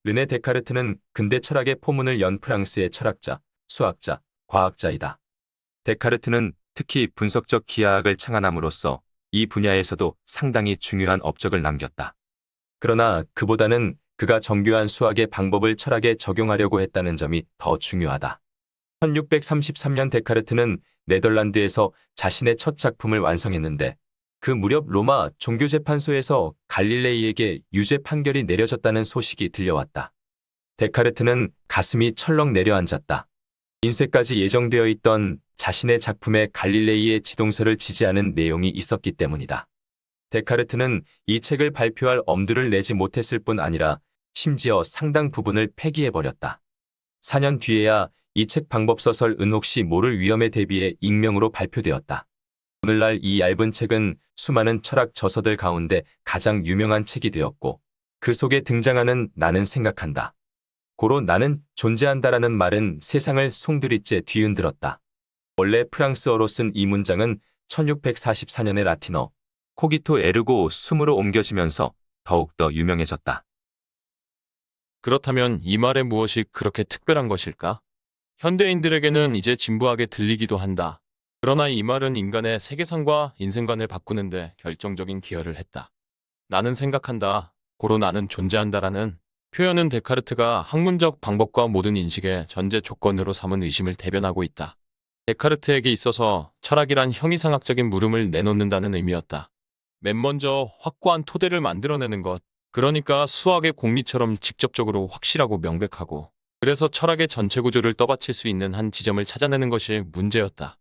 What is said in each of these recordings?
르네 데카르트는 근대 철학의 포문을 연 프랑스의 철학자, 수학자, 과학자이다. 데카르트는 특히 분석적 기하학을 창안함으로써 이 분야에서도 상당히 중요한 업적을 남겼다. 그러나 그보다는 그가 정교한 수학의 방법을 철학에 적용하려고 했다는 점이 더 중요하다. 1633년 데카르트는 네덜란드에서 자신의 첫 작품을 완성했는데 그 무렵 로마 종교재판소에서 갈릴레이에게 유죄 판결이 내려졌다는 소식이 들려왔다. 데카르트는 가슴이 철렁 내려앉았다. 인쇄까지 예정되어 있던 자신의 작품에 갈릴레이의 지동서를 지지하는 내용이 있었기 때문이다. 데카르트는 이 책을 발표할 엄두를 내지 못했을 뿐 아니라 심지어 상당 부분을 폐기해버렸다. 4년 뒤에야 이 책 방법서설 혹시 모를 위험에 대비해 익명으로 발표되었다. 오늘날 이 얇은 책은 수많은 철학 저서들 가운데 가장 유명한 책이 되었고 그 속에 등장하는 나는 생각한다. 고로 나는 존재한다라는 말은 세상을 송두리째 뒤흔들었다. 원래 프랑스어로 쓴 이 문장은 1644년의 라틴어 코기토 에르고 숨으로 옮겨지면서 더욱더 유명해졌다. 그렇다면 이 말에 무엇이 그렇게 특별한 것일까? 현대인들에게는 이제 진부하게 들리기도 한다. 그러나 이 말은 인간의 세계관과 인생관을 바꾸는데 결정적인 기여를 했다. 나는 생각한다. 고로 나는 존재한다라는 표현은 데카르트가 학문적 방법과 모든 인식의 전제 조건으로 삼은 의심을 대변하고 있다. 데카르트에게 있어서 철학이란 형이상학적인 물음을 내놓는다는 의미였다. 맨 먼저 확고한 토대를 만들어내는 것, 그러니까 수학의 공리처럼 직접적으로 확실하고 명백하고, 그래서 철학의 전체 구조를 떠받칠 수 있는 한 지점을 찾아내는 것이 문제였다.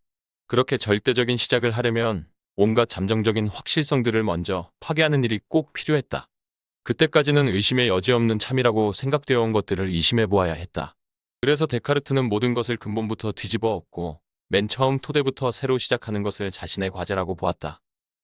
그렇게 절대적인 시작을 하려면 온갖 잠정적인 확실성들을 먼저 파괴하는 일이 꼭 필요했다. 그때까지는 의심의 여지없는 참이라고 생각되어 온 것들을 의심해 보아야 했다. 그래서 데카르트는 모든 것을 근본부터 뒤집어 엎고 맨 처음 토대부터 새로 시작하는 것을 자신의 과제라고 보았다.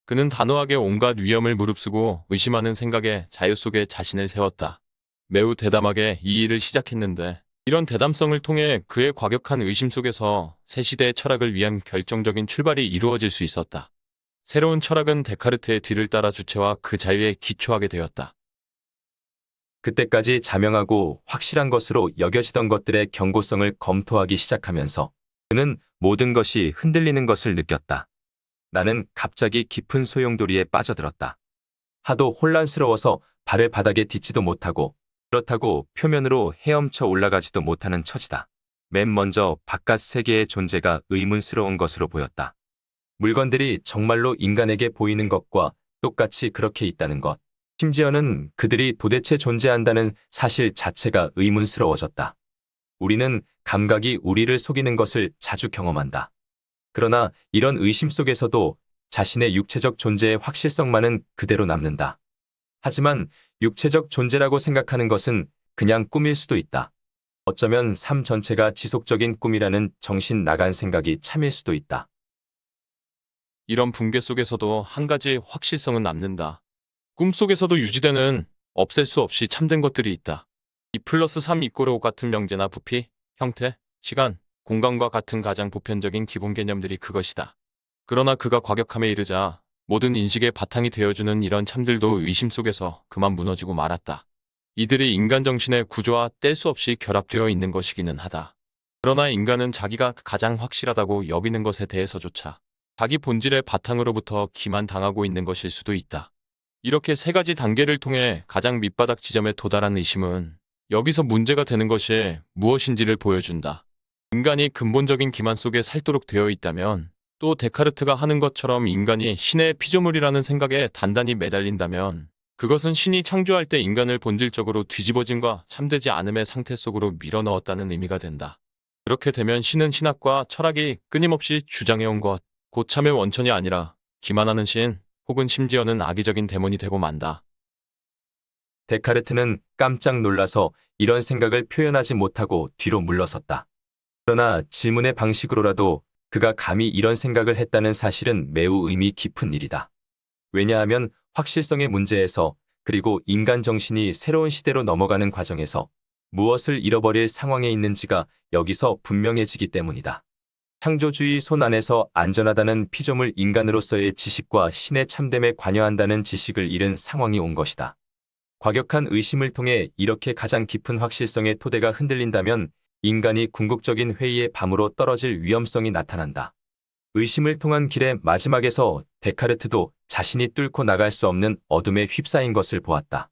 그는 단호하게 온갖 위험을 무릅쓰고 의심하는 생각의 자유 속에 자신을 세웠다. 매우 대담하게 이 일을 시작했는데 이런 대담성을 통해 그의 과격한 의심 속에서 새 시대의 철학을 위한 결정적인 출발이 이루어질 수 있었다. 새로운 철학은 데카르트의 뒤를 따라 주체와 그 자유에 기초하게 되었다. 그때까지 자명하고 확실한 것으로 여겨지던 것들의 경고성을 검토하기 시작하면서 그는 모든 것이 흔들리는 것을 느꼈다. 나는 갑자기 깊은 소용돌이에 빠져들었다. 하도 혼란스러워서 발을 바닥에 딛지도 못하고 그렇다고 표면으로 헤엄쳐 올라가지도 못하는 처지다. 맨 먼저 바깥 세계의 존재가 의문스러운 것으로 보였다. 물건들이 정말로 인간에게 보이는 것과 똑같이 그렇게 있다는 것. 심지어는 그들이 도대체 존재한다는 사실 자체가 의문스러워졌다. 우리는 감각이 우리를 속이는 것을 자주 경험한다. 그러나 이런 의심 속에서도 자신의 육체적 존재의 확실성만은 그대로 남는다. 하지만 육체적 존재라고 생각하는 것은 그냥 꿈일 수도 있다. 어쩌면 삶 전체가 지속적인 꿈이라는 정신 나간 생각이 참일 수도 있다. 이런 붕괴 속에서도 한 가지 확실성은 남는다. 꿈속에서도 유지되는 없앨 수 없이 참된 것들이 있다. 2+3=5 같은 명제나 부피, 형태, 시간, 공간과 같은 가장 보편적인 기본 개념들이 그것이다. 그러나 그가 과격함에 이르자 모든 인식의 바탕이 되어주는 이런 참들도 의심 속에서 그만 무너지고 말았다. 이들이 인간 정신의 구조와 뗄 수 없이 결합되어 있는 것이기는 하다. 그러나 인간은 자기가 가장 확실하다고 여기는 것에 대해서조차 자기 본질의 바탕으로부터 기만당하고 있는 것일 수도 있다. 이렇게 세 가지 단계를 통해 가장 밑바닥 지점에 도달한 의심은 여기서 문제가 되는 것이 무엇인지를 보여준다. 인간이 근본적인 기만 속에 살도록 되어 있다면, 또 데카르트가 하는 것처럼 인간이 신의 피조물이라는 생각에 단단히 매달린다면 그것은 신이 창조할 때 인간을 본질적으로 뒤집어짐과 참되지 않음의 상태 속으로 밀어넣었다는 의미가 된다. 그렇게 되면 신은 신학과 철학이 끊임없이 주장해온 것, 곧 참의 원천이 아니라 기만하는 신, 혹은 심지어는 악의적인 데몬이 되고 만다. 데카르트는 깜짝 놀라서 이런 생각을 표현하지 못하고 뒤로 물러섰다. 그러나 질문의 방식으로라도 그가 감히 이런 생각을 했다는 사실은 매우 의미 깊은 일이다. 왜냐하면 확실성의 문제에서 그리고 인간 정신이 새로운 시대로 넘어가는 과정에서 무엇을 잃어버릴 상황에 있는지가 여기서 분명해지기 때문이다. 창조주의 손 안에서 안전하다는 피조물 인간으로서의 지식과 신의 참됨에 관여한다는 지식을 잃은 상황이 온 것이다. 과격한 의심을 통해 이렇게 가장 깊은 확실성의 토대가 흔들린다면 인간이 궁극적인 회의의 밤으로 떨어질 위험성이 나타난다. 의심을 통한 길의 마지막에서 데카르트도 자신이 뚫고 나갈 수 없는 어둠에 휩싸인 것을 보았다.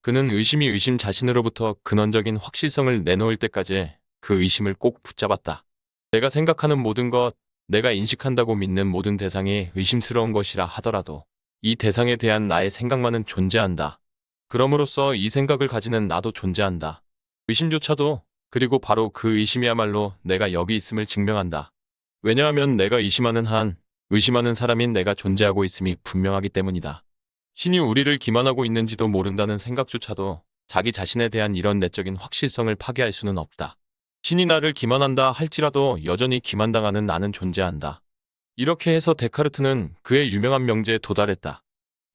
그는 의심이 의심 자신으로부터 근원적인 확실성을 내놓을 때까지 그 의심을 꼭 붙잡았다. 내가 생각하는 모든 것, 내가 인식한다고 믿는 모든 대상이 의심스러운 것이라 하더라도 이 대상에 대한 나의 생각만은 존재한다. 그럼으로써 이 생각을 가지는 나도 존재한다. 의심조차도, 그리고 바로 그 의심이야말로 내가 여기 있음을 증명한다. 왜냐하면 내가 의심하는 한, 의심하는 사람인 내가 존재하고 있음이 분명하기 때문이다. 신이 우리를 기만하고 있는지도 모른다는 생각조차도 자기 자신에 대한 이런 내적인 확실성을 파괴할 수는 없다. 신이 나를 기만한다 할지라도 여전히 기만당하는 나는 존재한다. 이렇게 해서 데카르트는 그의 유명한 명제에 도달했다.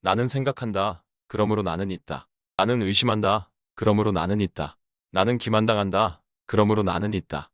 나는 생각한다. 그러므로 나는 있다. 나는 의심한다. 그러므로 나는 있다. 나는 기만당한다. 그러므로 나는 있다.